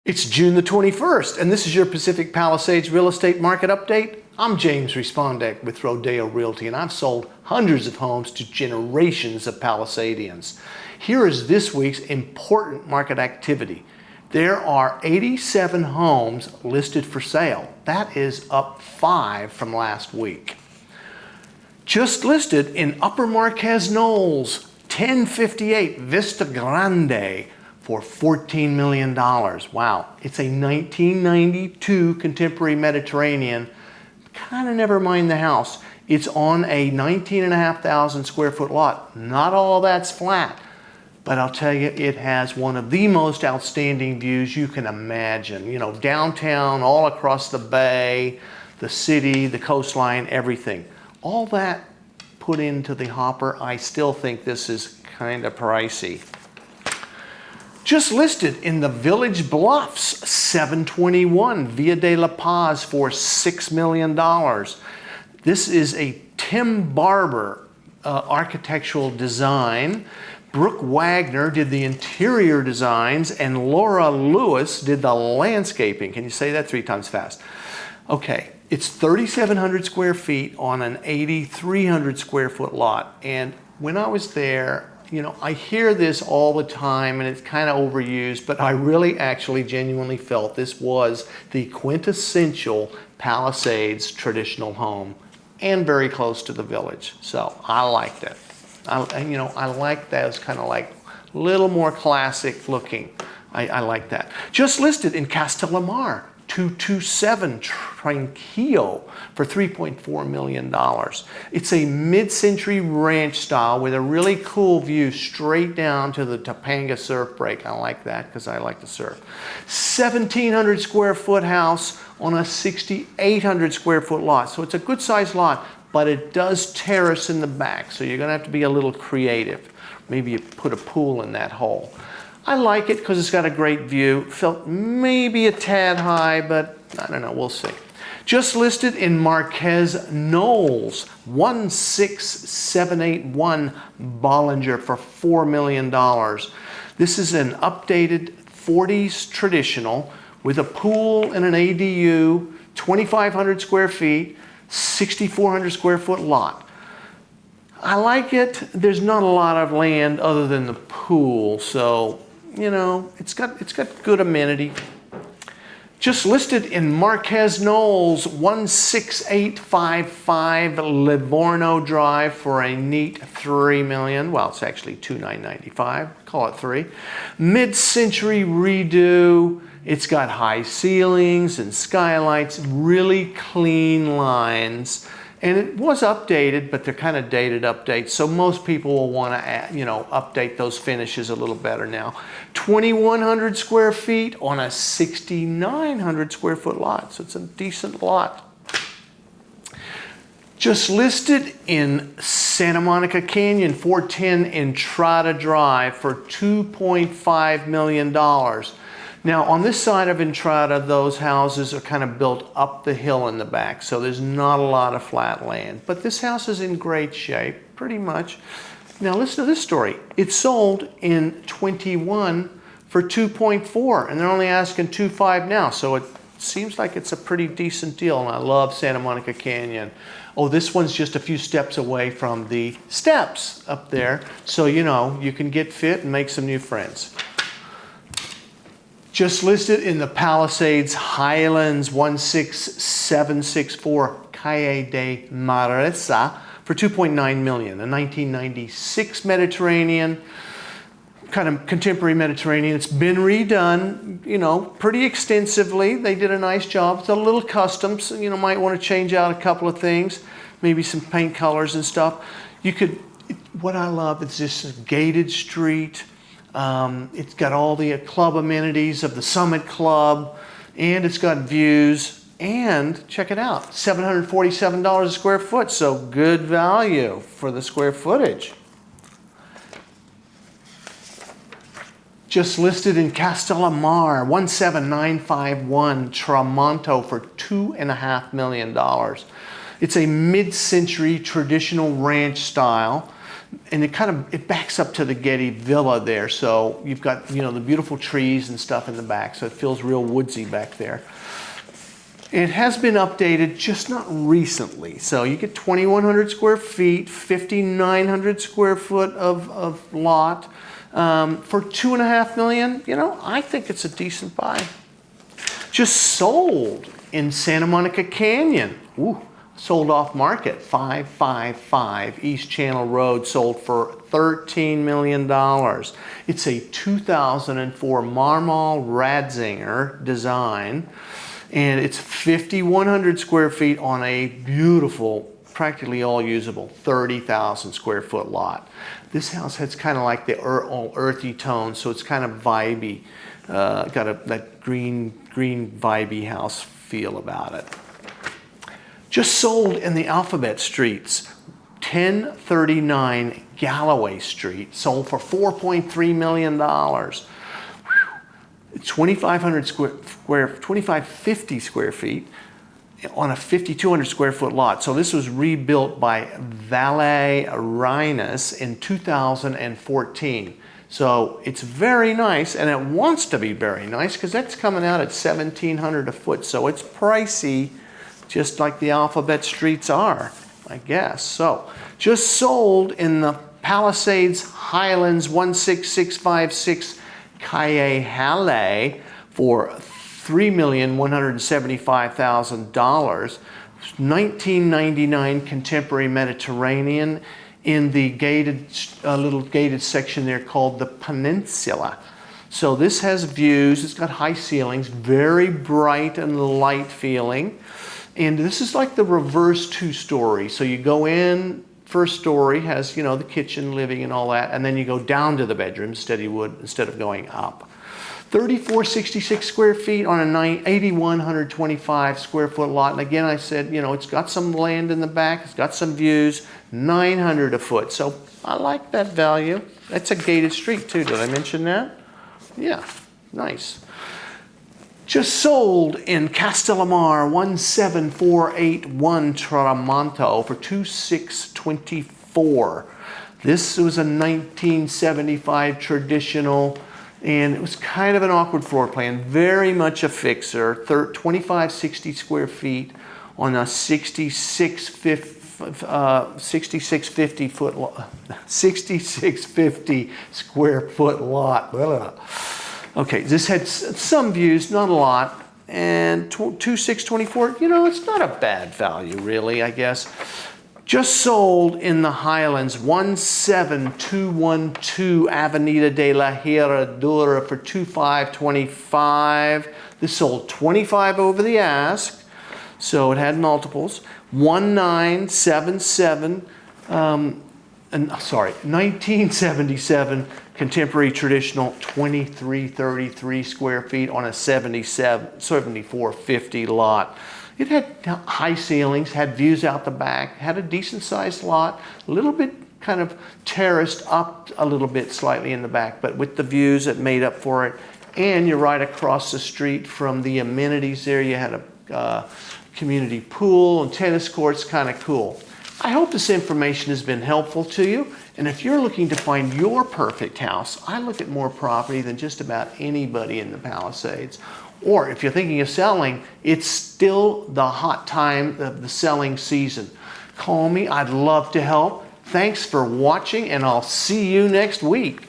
It's June the 21st, and this is your Pacific Palisades real estate market update. I'm James Respondek with Rodeo Realty, and I've sold hundreds of homes to generations of Palisadians. Here is this week's important market activity. There are 87 homes listed for sale. That is up 5 from last week. Just listed in Upper Marquez Knolls, 1058 Vista Grande, for $14 million. Wow, it's a 1992 contemporary Mediterranean. Kind of never mind the house. It's on a 19,500 square foot lot. Not all that's flat, but I'll tell you, it has one of the most outstanding views you can imagine. You know, downtown, all across the bay, the city, the coastline, everything. All that put into the hopper, I still think this is kind of pricey. Just listed in the Village Bluffs, 721 Via de la Paz for $6 million. This is a Tim Barber architectural design. Brooke Wagner did the interior designs, and Laura Lewis did the landscaping. Can you say that 3 times fast? Okay, it's 3,700 square feet on an 8,300 square foot lot. And when I was there, you know, I hear this all the time and it's kind of overused, but I really actually genuinely felt this was the quintessential Palisades traditional home and very close to the village. So I liked it. I like those kind of like a little more classic looking. I like that. Just listed in Castellamar, 227 Tranquillo for $3.4 million. It's a mid-century ranch style with a really cool view straight down to the Topanga surf break. I like that because I like to surf. 1,700 square foot house on a 6,800 square foot lot. So it's a good sized lot, but it does terrace in the back. So you're gonna have to be a little creative. Maybe you put a pool in that hole. I like it because it's got a great view. Felt maybe a tad high, but I don't know, we'll see. Just listed in Marquez Knolls, 16781 Bollinger for $4 million. This is an updated 40s traditional with a pool and an ADU, 2,500 square feet, 6,400 square foot lot. I like it. There's not a lot of land other than the pool, so you know, it's got good amenity. Just listed in Marquez Knolls, 16855 Livorno Drive for a neat $3 million. Well, it's actually $2,995. Call it 3. Mid-century redo. It's got high ceilings and skylights, really clean lines. And it was updated, but they're kind of dated updates. So most people will want to, update those finishes a little better now. 2,100 square feet on a 6,900 square foot lot. So it's a decent lot. Just listed in Santa Monica Canyon, 410 Entrada Drive for $2.5 million. Now, on this side of Entrada, those houses are kind of built up the hill in the back, so there's not a lot of flat land. But this house is in great shape, pretty much. Now, listen to this story. It sold in 21 for 2.4, and they're only asking 2.5 now, so it seems like it's a pretty decent deal, and I love Santa Monica Canyon. Oh, this one's just a few steps away from the steps up there, so you know, you can get fit and make some new friends. Just listed in the Palisades Highlands, 16764 Calle de Maresa for $2.9 million. A 1996 Mediterranean, kind of contemporary Mediterranean. It's been redone, you know, pretty extensively. They did a nice job. It's a little custom, so you know, might want to change out a couple of things, maybe some paint colors and stuff. You could, what I love is this gated street. It's got all the club amenities of the Summit Club, and it's got views, and check it out, $747 a square foot, so good value for the square footage. Just listed in Castellamar, 17951 Tramonto for $2.5 million. It's a mid-century traditional ranch style. And it backs up to the Getty Villa there. So you've got, the beautiful trees and stuff in the back. So it feels real woodsy back there. It has been updated, just not recently. So you get 2,100 square feet, 5,900 square foot of lot for $2.5 million. I think it's a decent buy. Just sold in Santa Monica Canyon. Ooh, sold off market, 555 East Channel Road, sold for $13 million. It's a 2004 Marmol Ratzinger design. And it's 5,100 square feet on a beautiful, practically all usable, 30,000 square foot lot. This house has kind of like the all earthy tone, so it's kind of vibey. Got that green vibey house feel about it. Just sold in the Alphabet Streets, 1039 Galloway Street, sold for $4.3 million. 2,550 square feet on a 5,200 square foot lot. So this was rebuilt by Valet Rhinus in 2014. So it's very nice, and it wants to be very nice because that's coming out at $1,700 a foot. So it's pricey, just like the Alphabet Streets are, I guess. So just sold in the Palisades Highlands 16656 Cuyahoga for $3,175,000. 1999 Contemporary Mediterranean in the little gated section there called the Peninsula. So this has views, it's got high ceilings, very bright and light feeling. And this is like the reverse two-story. So you go in, first story has, the kitchen, living, and all that, and then you go down to the bedrooms instead of going up. 3,466 square feet on a 8,125 square foot lot. And again, I said, it's got some land in the back, it's got some views, $900 a foot. So I like that value. That's a gated street too. Did I mention that? Yeah, nice. Just sold in Castellamar 17481 Tramonto for $2,624. This was a 1975 traditional, and it was kind of an awkward floor plan, very much a fixer, 2,560 square feet on a 6650 square foot lot. Okay, this had some views, not a lot, and 2,624, it's not a bad value really, I guess. Just sold in the Highlands, 17212 Avenida de la Herradura for $2,525. This sold 25 over the ask, so it had multiples. 1977 Contemporary Traditional, 2,333 square feet on a 7450 lot. It had high ceilings, had views out the back, had a decent sized lot, a little bit kind of terraced up a little bit slightly in the back, but with the views it made up for it. And you're right across the street from the amenities there. You had a community pool and tennis courts, kind of cool. I hope this information has been helpful to you. And if you're looking to find your perfect house, I look at more property than just about anybody in the Palisades. Or if you're thinking of selling, it's still the hot time of the selling season. Call me, I'd love to help. Thanks for watching, and I'll see you next week.